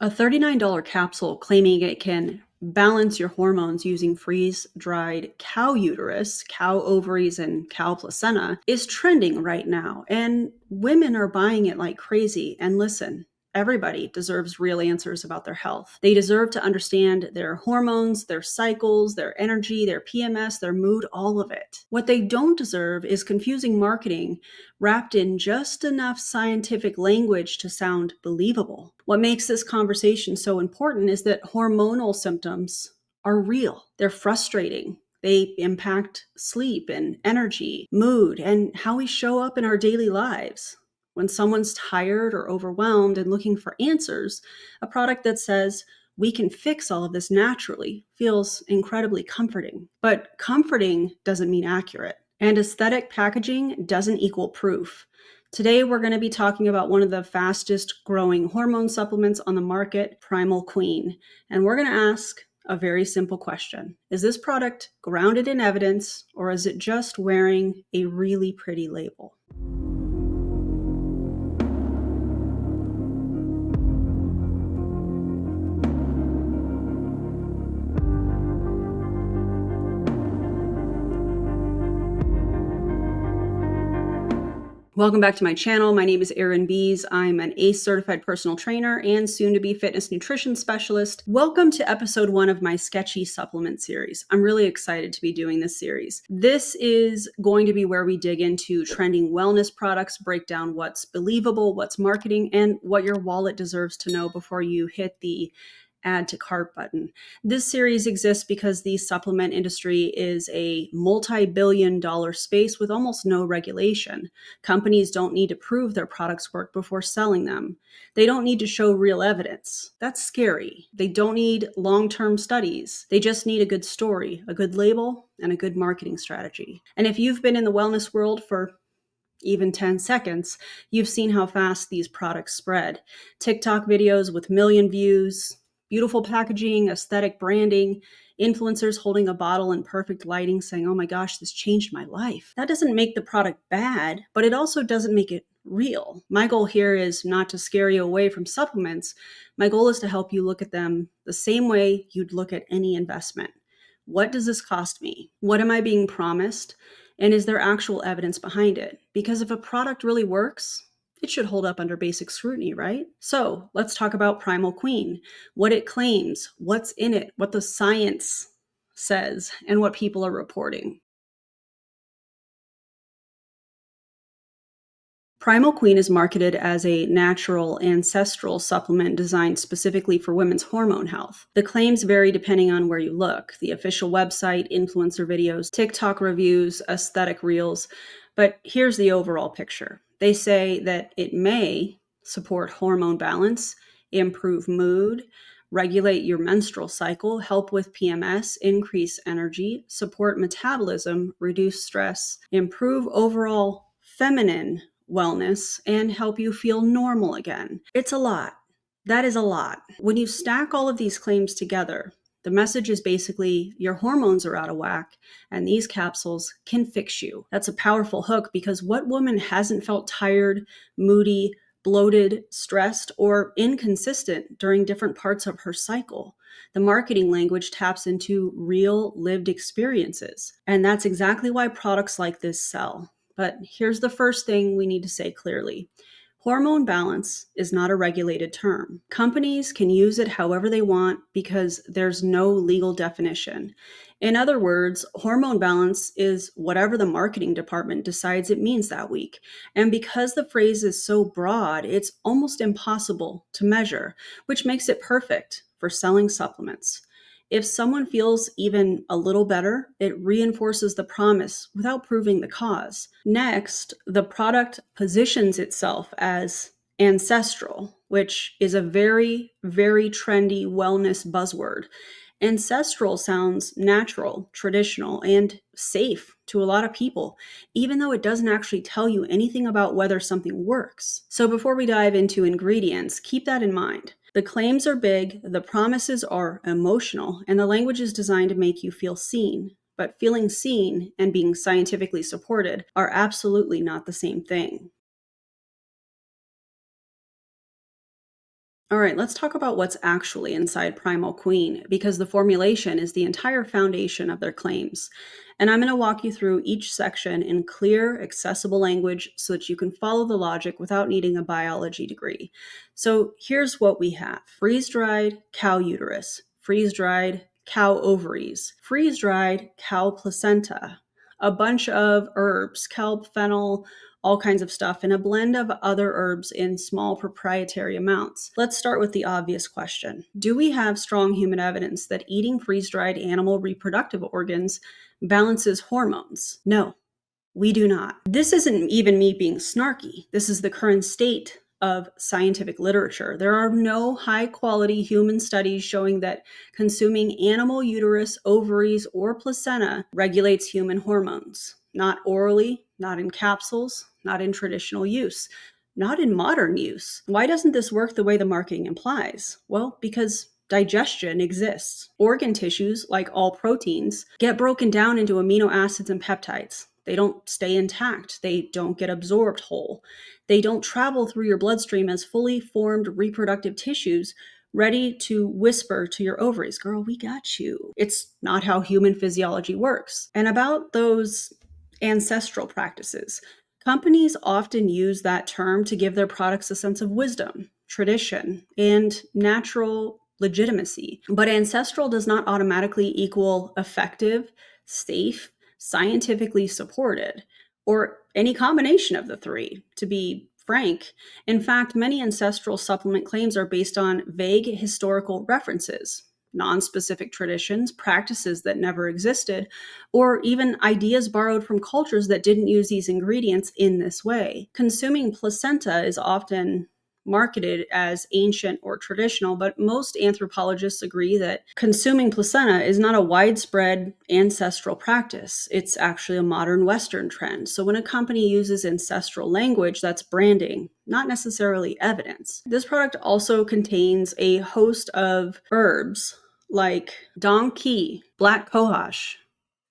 A $39 capsule claiming it can balance your hormones using freeze-dried cow uterus, cow ovaries, and cow placenta is trending right now, and women are buying it like crazy. And listen, everybody deserves real answers about their health. They deserve to understand their hormones, their cycles, their energy, their PMS, their mood, all of it. What they don't deserve is confusing marketing wrapped in just enough scientific language to sound believable. What makes this conversation so important is that hormonal symptoms are real. They're frustrating. They impact sleep and energy, mood, and how we show up in our daily lives. When someone's tired or overwhelmed and looking for answers, a product that says, we can fix all of this naturally feels incredibly comforting. But comforting doesn't mean accurate. And aesthetic packaging doesn't equal proof. Today, we're going to be talking about one of the fastest growing hormone supplements on the market, Primal Queen. And we're going to ask a very simple question. Is this product grounded in evidence, or is it just wearing a really pretty label? Welcome back to my channel. My name is Erin Bees. I'm an ACE certified personal trainer and soon to be fitness nutrition specialist. Welcome to episode 1 of my Sketchy Supplement Series. I'm really excited to be doing this series. This is going to be where we dig into trending wellness products, break down what's believable, what's marketing, and what your wallet deserves to know before you hit the add to cart button. This series exists because the supplement industry is a multi-billion-dollar space with almost no regulation. Companies don't need to prove their products work before selling them. They don't need to show real evidence. That's scary. They don't need long-term studies. They just need a good story, a good label, and a good marketing strategy. And if you've been in the wellness world for even 10 seconds, you've seen how fast these products spread. TikTok videos with million views, beautiful packaging, aesthetic branding, influencers holding a bottle in perfect lighting saying, oh my gosh, this changed my life. That doesn't make the product bad, but it also doesn't make it real. My goal here is not to scare you away from supplements. My goal is to help you look at them the same way you'd look at any investment. What does this cost me? What am I being promised? And is there actual evidence behind it? Because if a product really works, it should hold up under basic scrutiny, right? So let's talk about Primal Queen, what it claims, what's in it, what the science says, and what people are reporting. Primal Queen is marketed as a natural ancestral supplement designed specifically for women's hormone health. The claims vary depending on where you look: the official website, influencer videos, TikTok reviews, aesthetic reels. But here's the overall picture. They say that it may support hormone balance, improve mood, regulate your menstrual cycle, help with PMS, increase energy, support metabolism, reduce stress, improve overall feminine wellness, and help you feel normal again. It's a lot. That is a lot. When you stack all of these claims together, the message is basically your hormones are out of whack and these capsules can fix you. That's a powerful hook because what woman hasn't felt tired, moody, bloated, stressed, or inconsistent during different parts of her cycle? The marketing language taps into real lived experiences. And that's exactly why products like this sell. But here's the first thing we need to say clearly. Hormone balance is not a regulated term. Companies can use it however they want because there's no legal definition. In other words, hormone balance is whatever the marketing department decides it means that week. And because the phrase is so broad, it's almost impossible to measure, which makes it perfect for selling supplements. If someone feels even a little better, it reinforces the promise without proving the cause. Next, the product positions itself as ancestral, which is a very, very trendy wellness buzzword. Ancestral sounds natural, traditional, and safe to a lot of people, even though it doesn't actually tell you anything about whether something works. So before we dive into ingredients, keep that in mind. The claims are big, the promises are emotional, and the language is designed to make you feel seen. But feeling seen and being scientifically supported are absolutely not the same thing. All right, let's talk about what's actually inside Primal Queen because the formulation is the entire foundation of their claims. And I'm going to walk you through each section in clear, accessible language so that you can follow the logic without needing a biology degree. So here's what we have: freeze dried cow uterus, freeze dried cow ovaries, freeze dried cow placenta, a bunch of herbs, kelp, fennel, all kinds of stuff, and a blend of other herbs in small proprietary amounts. Let's start with the obvious question. Do we have strong human evidence that eating freeze-dried animal reproductive organs balances hormones? No. We do not. This isn't even me being snarky. This is the current state of scientific literature. There are no high quality human studies showing that consuming animal uterus, ovaries, or placenta regulates human hormones. Not orally, not in capsules, not in traditional use, not in modern use. Why doesn't this work the way the marketing implies? Well, because digestion exists. Organ tissues, like all proteins, get broken down into amino acids and peptides. They don't stay intact. They don't get absorbed whole. They don't travel through your bloodstream as fully formed reproductive tissues ready to whisper to your ovaries, girl, we got you. It's not how human physiology works. And about those ancestral practices, companies often use that term to give their products a sense of wisdom, tradition, and natural legitimacy. But ancestral does not automatically equal effective, safe, scientifically supported, or any combination of the three, to be frank. In fact, many ancestral supplement claims are based on vague historical references, non-specific traditions, practices that never existed, or even ideas borrowed from cultures that didn't use these ingredients in this way. Consuming placenta is often marketed as ancient or traditional, but most anthropologists agree that consuming placenta is not a widespread ancestral practice. It's actually a modern Western trend. So when a company uses ancestral language, that's branding, not necessarily evidence. This product also contains a host of herbs like dong quai, black cohosh,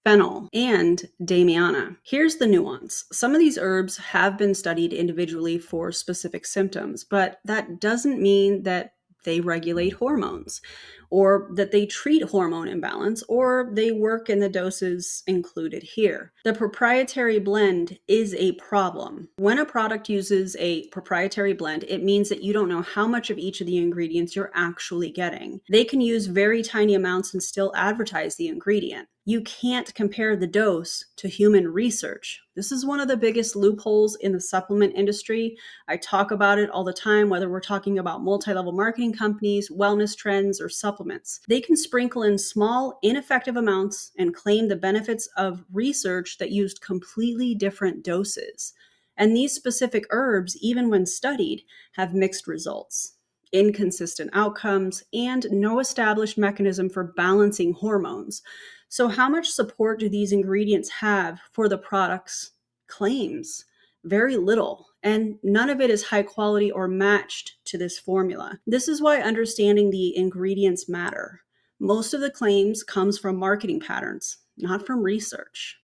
fennel, and damiana. Here's the nuance. Some of these herbs have been studied individually for specific symptoms, but that doesn't mean that they regulate hormones, or that they treat hormone imbalance, or they work in the doses included here. The proprietary blend is a problem. When a product uses a proprietary blend, it means that you don't know how much of each of the ingredients you're actually getting. They can use very tiny amounts and still advertise the ingredient. You can't compare the dose to human research. This is one of the biggest loopholes in the supplement industry. I talk about it all the time, whether we're talking about multi-level marketing companies, wellness trends, or supplements. They can sprinkle in small, ineffective amounts and claim the benefits of research that used completely different doses. And these specific herbs, even when studied, have mixed results, inconsistent outcomes, and no established mechanism for balancing hormones. So, how much support do these ingredients have for the product's claims? Very little, and none of it is high quality or matched to this formula. This is why understanding the ingredients matter. Most of the claims comes from marketing patterns, not from research.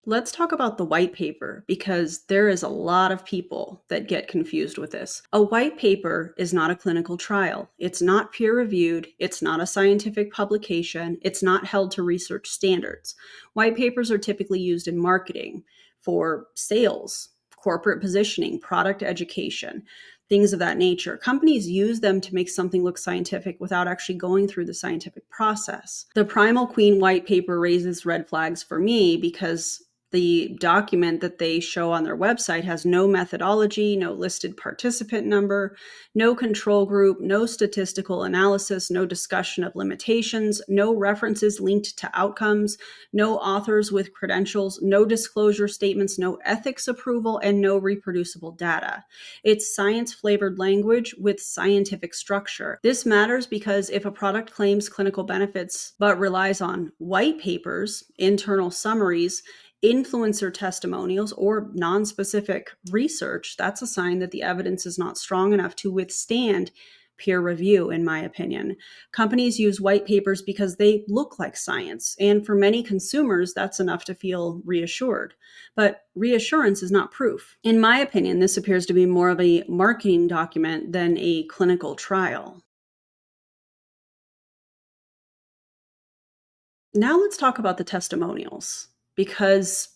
Let's talk about the white paper because there is a lot of people that get confused with this. A white paper is not a clinical trial. It's not peer reviewed. It's not a scientific publication. It's not held to research standards. White papers are typically used in marketing for sales, corporate positioning, product education, things of that nature. Companies use them to make something look scientific without actually going through the scientific process. The Primal Queen white paper raises red flags for me because the document that they show on their website has no methodology, no listed participant number, no control group, no statistical analysis, no discussion of limitations, no references linked to outcomes, no authors with credentials, no disclosure statements, no ethics approval, and no reproducible data. It's science-flavored language with scientific structure. This matters because if a product claims clinical benefits but relies on white papers, internal summaries, influencer testimonials, or non-specific research, that's a sign that the evidence is not strong enough to withstand peer review, in my opinion. Companies use white papers because they look like science, and for many consumers, that's enough to feel reassured. But reassurance is not proof. In my opinion, this appears to be more of a marketing document than a clinical trial. Now let's talk about the testimonials because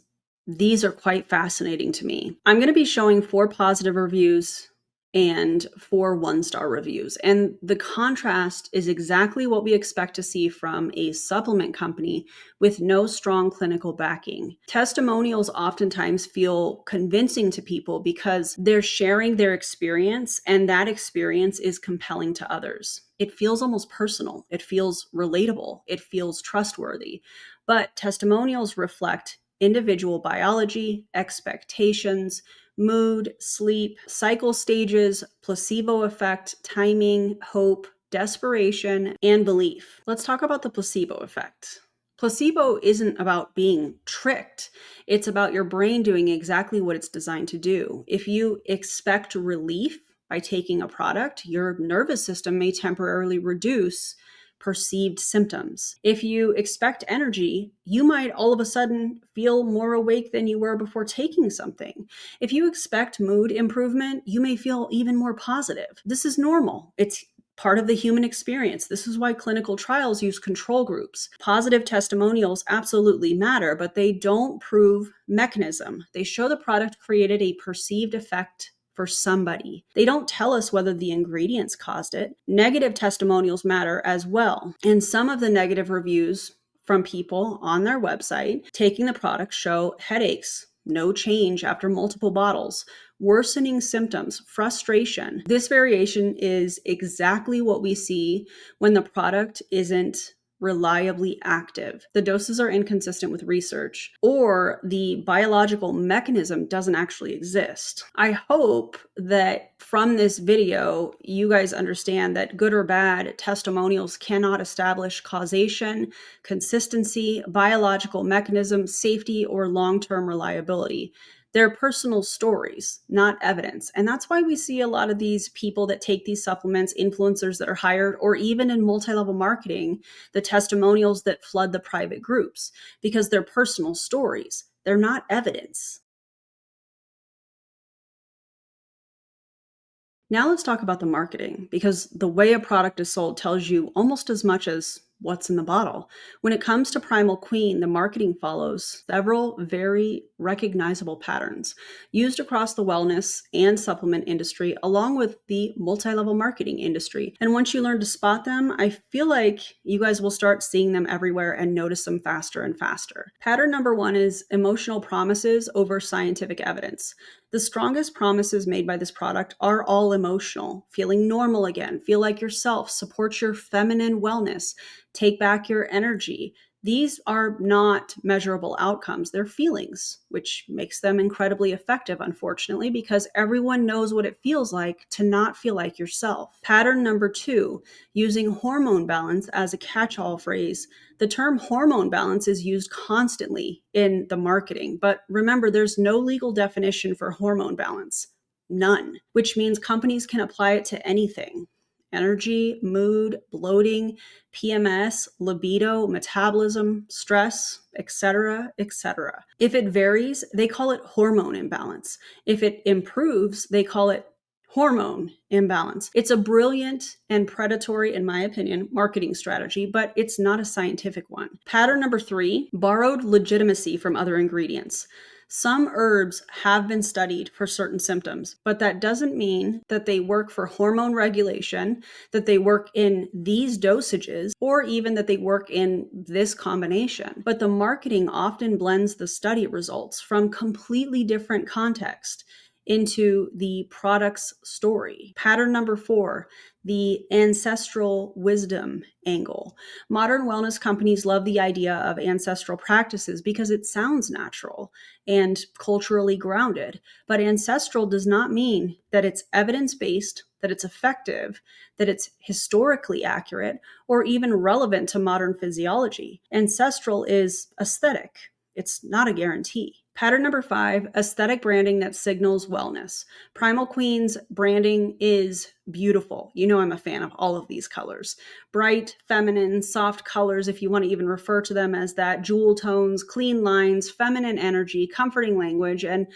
these are quite fascinating to me. I'm going to be showing 4 positive reviews and 4 one-star reviews. And the contrast is exactly what we expect to see from a supplement company with no strong clinical backing. Testimonials oftentimes feel convincing to people because they're sharing their experience, and that experience is compelling to others. It feels almost personal. It feels relatable. It feels trustworthy. But testimonials reflect individual biology, expectations, mood, sleep, cycle stages, placebo effect, timing, hope, desperation, and belief. Let's talk about the placebo effect. Placebo isn't about being tricked. It's about your brain doing exactly what it's designed to do. If you expect relief by taking a product, your nervous system may temporarily reduce perceived symptoms. If you expect energy, you might all of a sudden feel more awake than you were before taking something. If you expect mood improvement, you may feel even more positive. This is normal. It's part of the human experience. This is why clinical trials use control groups. Positive testimonials absolutely matter, but they don't prove mechanism. They show the product created a perceived effect for somebody. They don't tell us whether the ingredients caused it. Negative testimonials matter as well. And some of the negative reviews from people on their website taking the product show headaches, no change after multiple bottles, worsening symptoms, frustration. This variation is exactly what we see when the product isn't reliably active. The doses are inconsistent with research, or the biological mechanism doesn't actually exist. I hope that from this video, you guys understand that good or bad, testimonials cannot establish causation, consistency, biological mechanism, safety, or long-term reliability. They're personal stories, not evidence. And that's why we see a lot of these people that take these supplements, influencers that are hired, or even in multi-level marketing, the testimonials that flood the private groups, because they're personal stories. They're not evidence. Now let's talk about the marketing, because the way a product is sold tells you almost as much as what's in the bottle. When it comes to Primal Queen, the marketing follows several very recognizable patterns used across the wellness and supplement industry, along with the multi-level marketing industry. And once you learn to spot them, I feel like you guys will start seeing them everywhere and notice them faster and faster. Pattern number 1 is emotional promises over scientific evidence. The strongest promises made by this product are all emotional. Feeling normal again, feel like yourself, support your feminine wellness, take back your energy. These are not measurable outcomes. They're feelings, which makes them incredibly effective, unfortunately, because everyone knows what it feels like to not feel like yourself. Pattern number 2, using hormone balance as a catch-all phrase. The term hormone balance is used constantly in the marketing, but remember, there's no legal definition for hormone balance. None, which means companies can apply it to anything. Energy, mood, bloating, PMS, libido, metabolism, stress, etc., etc. If it varies, they call it hormone imbalance. If it improves, they call it hormone imbalance. It's a brilliant and predatory, in my opinion, marketing strategy, but it's not a scientific one. Pattern number 3, borrowed legitimacy from other ingredients. Some herbs have been studied for certain symptoms, but that doesn't mean that they work for hormone regulation, that they work in these dosages, or even that they work in this combination. But the marketing often blends the study results from completely different context into the product's story. Pattern number 4, the ancestral wisdom angle. Modern wellness companies love the idea of ancestral practices because it sounds natural and culturally grounded. But ancestral does not mean that it's evidence-based, that it's effective, that it's historically accurate, or even relevant to modern physiology. Ancestral is aesthetic. It's not a guarantee. Pattern number 5, aesthetic branding that signals wellness. Primal Queen's branding is beautiful. You know I'm a fan of all of these colors. Bright, feminine, soft colors, if you want to even refer to them as that, jewel tones, clean lines, feminine energy, comforting language, and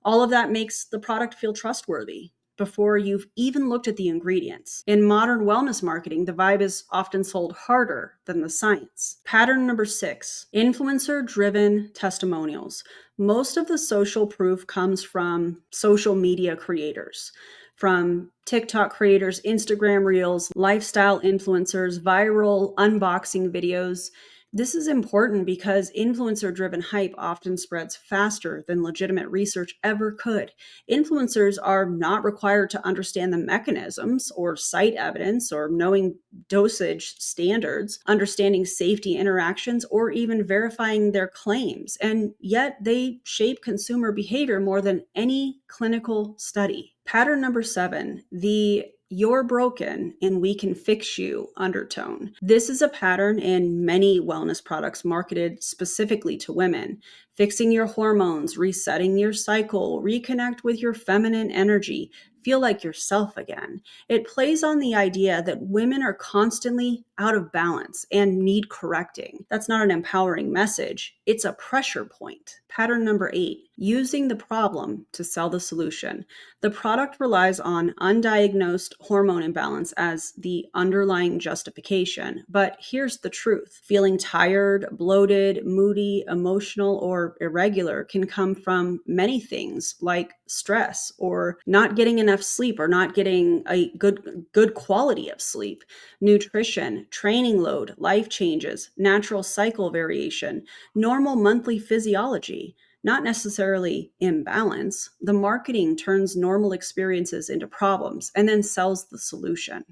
all of that makes the product feel trustworthy before you've even looked at the ingredients. In modern wellness marketing, the vibe is often sold harder than the science. Pattern number 6, influencer-driven testimonials. Most of the social proof comes from social media creators, from TikTok creators, Instagram reels, lifestyle influencers, viral unboxing videos. This is important because influencer driven hype often spreads faster than legitimate research ever could. Influencers are not required to understand the mechanisms or cite evidence or knowing dosage standards, understanding safety interactions, or even verifying their claims. And yet they shape consumer behavior more than any clinical study. Pattern number 7, the "you're broken and we can fix you" undertone. This is a pattern in many wellness products marketed specifically to women. Fixing your hormones, resetting your cycle, reconnect with your feminine energy, feel like yourself again. It plays on the idea that women are constantly out of balance and need correcting. That's not an empowering message, it's a pressure point. Pattern number 8, using the problem to sell the solution. The product relies on undiagnosed hormone imbalance as the underlying justification. But here's the truth: feeling tired, bloated, moody, emotional, or irregular can come from many things like stress or not getting enough sleep or not getting a good quality of sleep, nutrition, training load, life changes, natural cycle variation, normal monthly physiology. Not necessarily imbalance. The marketing turns normal experiences into problems and then sells the solution.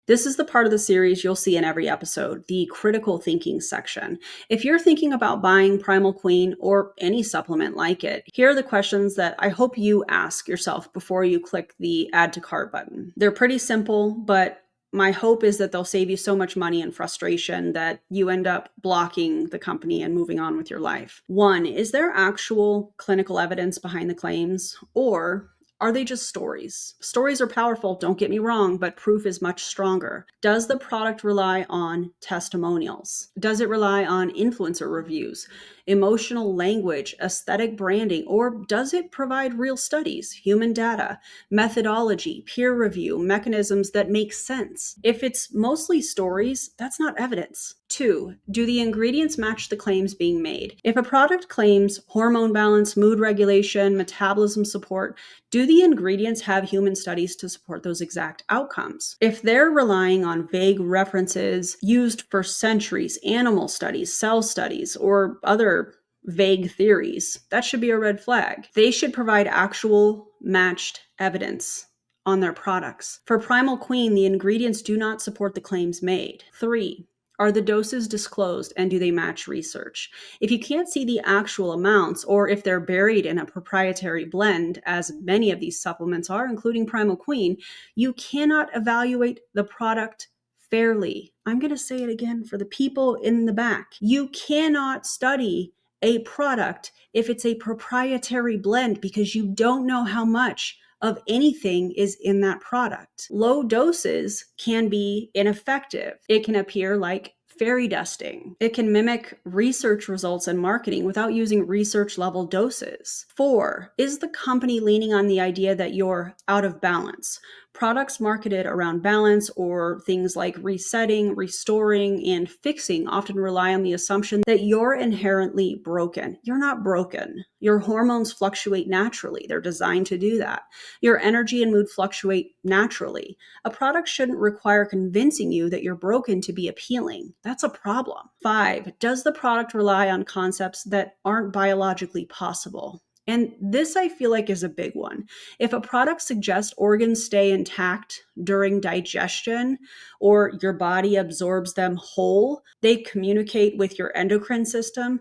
This is the part of the series you'll see in every episode, the critical thinking section. If you're thinking about buying Primal Queen or any supplement like it, here are the questions that I hope you ask yourself before you click the add to cart button. They're pretty simple, but my hope is that they'll save you so much money and frustration that you end up blocking the company and moving on with your life. 1, is there actual clinical evidence behind the claims, or are they just stories? Stories are powerful, don't get me wrong, but proof is much stronger. Does the product rely on testimonials? Does it rely on influencer reviews, emotional language, aesthetic branding, or does it provide real studies, human data, methodology, peer review, mechanisms that make sense? If it's mostly stories, that's not evidence. 2, do the ingredients match the claims being made? If a product claims hormone balance, mood regulation, metabolism support, do the ingredients have human studies to support those exact outcomes? If they're relying on vague references used for centuries, animal studies, cell studies, or other vague theories, that should be a red flag. They should provide actual matched evidence on their products. For Primal Queen, the ingredients do not support the claims made. 3, are the doses disclosed and do they match research? If you can't see the actual amounts, or if they're buried in a proprietary blend, as many of these supplements are, including Primal Queen, you cannot evaluate the product fairly. I'm going to say it again for the people in the back. You cannot study a product if it's a proprietary blend because you don't know how much of anything is in that product. Low doses can be ineffective. It can appear like fairy dusting. It can mimic research results and marketing without using research level doses. 4, is the company leaning on the idea that you're out of balance? Products marketed around balance or things like resetting, restoring, and fixing often rely on the assumption that you're inherently broken. You're not broken. Your hormones fluctuate naturally. They're designed to do that. Your energy and mood fluctuate naturally. A product shouldn't require convincing you that you're broken to be appealing. That's a problem. 5, does the product rely on concepts that aren't biologically possible? And this, I feel like, is a big one. If a product suggests organs stay intact during digestion or your body absorbs them whole, they communicate with your endocrine system,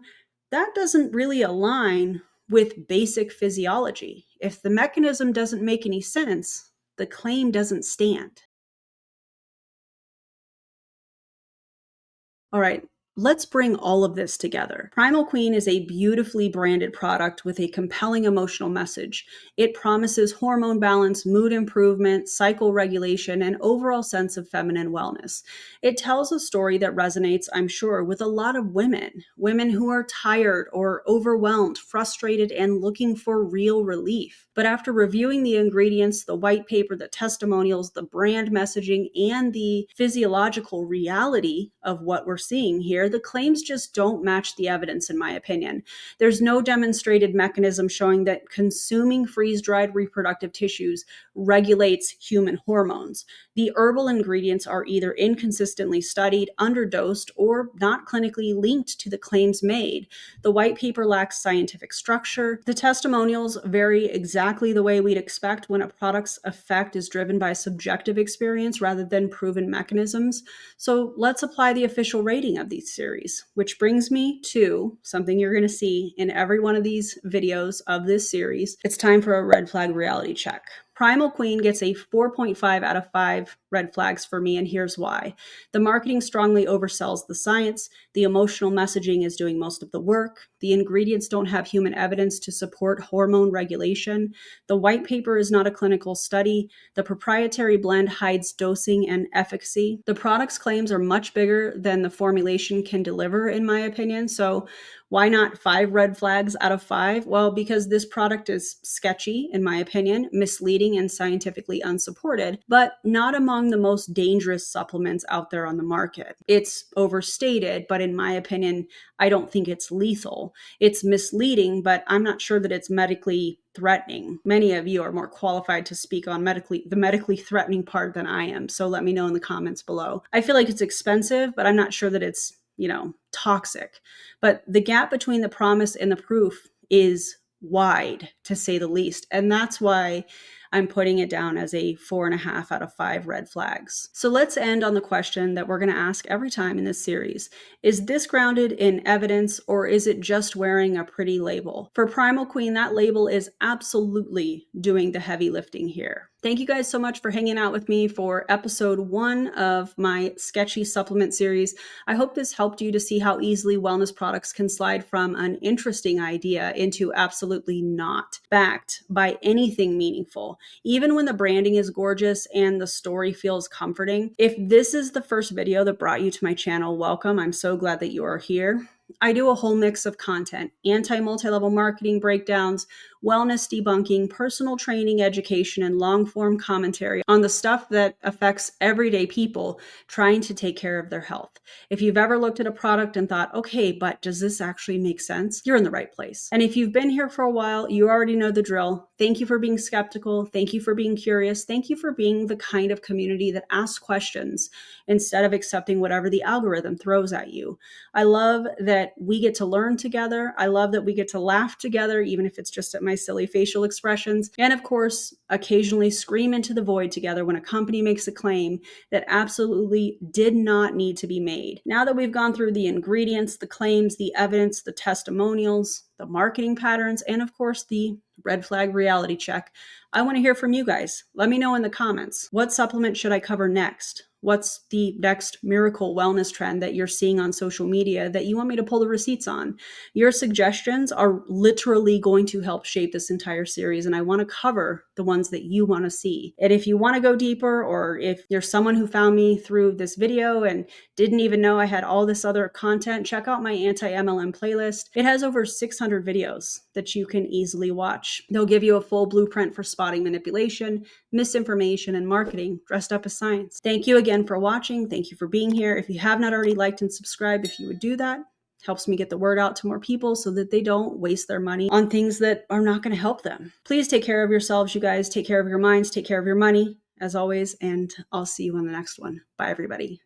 that doesn't really align with basic physiology. If the mechanism doesn't make any sense, the claim doesn't stand. All right, let's bring all of this together. Primal Queen is a beautifully branded product with a compelling emotional message. It promises hormone balance, mood improvement, cycle regulation, and overall sense of feminine wellness. It tells a story that resonates, I'm sure, with a lot of women who are tired or overwhelmed, frustrated, and looking for real relief. But after reviewing the ingredients, the white paper, the testimonials, the brand messaging, and the physiological reality of what we're seeing here, the claims just don't match the evidence, in my opinion. There's no demonstrated mechanism showing that consuming freeze-dried reproductive tissues regulates human hormones. The herbal ingredients are either inconsistently studied, underdosed, or not clinically linked to the claims made. The white paper lacks scientific structure. The testimonials vary exactly the way we'd expect when a product's effect is driven by subjective experience rather than proven mechanisms. So let's apply the official rating of these series, which brings me to something you're going to see in every one of these videos of this series. It's time for a red flag reality check. Primal Queen gets a 4.5 out of 5 red flags for me, and here's why. The marketing strongly oversells the science. The emotional messaging is doing most of the work. The ingredients don't have human evidence to support hormone regulation. The white paper is not a clinical study. The proprietary blend hides dosing and efficacy. The product's claims are much bigger than the formulation can deliver, in my opinion. So why not 5 red flags out of 5? Well, because this product is sketchy, in my opinion, misleading, and scientifically unsupported, but not among the most dangerous supplements out there on the market. It's overstated, but in my opinion, I don't think it's lethal. It's misleading, but I'm not sure that it's medically threatening. Many of you are more qualified to speak on the medically threatening part than I am, so let me know in the comments below. I feel like it's expensive, but I'm not sure that it's toxic. But the gap between the promise and the proof is wide, to say the least. And that's why I'm putting it down as a 4.5 out of 5 red flags. So let's end on the question that we're going to ask every time in this series. Is this grounded in evidence, or is it just wearing a pretty label? For Primal Queen, that label is absolutely doing the heavy lifting here. Thank you guys so much for hanging out with me for episode 1 of my Sketchy Supplement Series. I hope this helped you to see how easily wellness products can slide from an interesting idea into absolutely not backed by anything meaningful, even when the branding is gorgeous and the story feels comforting. If this is the first video that brought you to my channel, welcome. I'm so glad that you are here. I do a whole mix of content: anti-multi-level marketing breakdowns, wellness debunking, personal training, education, and long-form commentary on the stuff that affects everyday people trying to take care of their health. If you've ever looked at a product and thought, okay, but does this actually make sense? You're in the right place. And if you've been here for a while, you already know the drill. Thank you for being skeptical. Thank you for being curious. Thank you for being the kind of community that asks questions instead of accepting whatever the algorithm throws at you. I love that we get to learn together. I love that we get to laugh together, even if it's just at my silly facial expressions. And of course, occasionally scream into the void together when a company makes a claim that absolutely did not need to be made. Now that we've gone through the ingredients, the claims, the evidence, the testimonials, the marketing patterns, and of course, the red flag reality check, I want to hear from you guys. Let me know in the comments. What supplement should I cover next? What's the next miracle wellness trend that you're seeing on social media that you want me to pull the receipts on? Your suggestions are literally going to help shape this entire series, and I want to cover the ones that you want to see. And if you want to go deeper, or if you're someone who found me through this video and didn't even know I had all this other content, check out my anti-MLM playlist. It has over 600 videos that you can easily watch. They'll give you a full blueprint for spotting manipulation, misinformation, and marketing dressed up as science. Thank you again for watching. Thank you for being here. If you have not already liked and subscribed, if you would do that, helps me get the word out to more people so that they don't waste their money on things that are not going to help them. Please take care of yourselves, you guys. Take care of your minds. Take care of your money, as always. And I'll see you on the next one. Bye, everybody.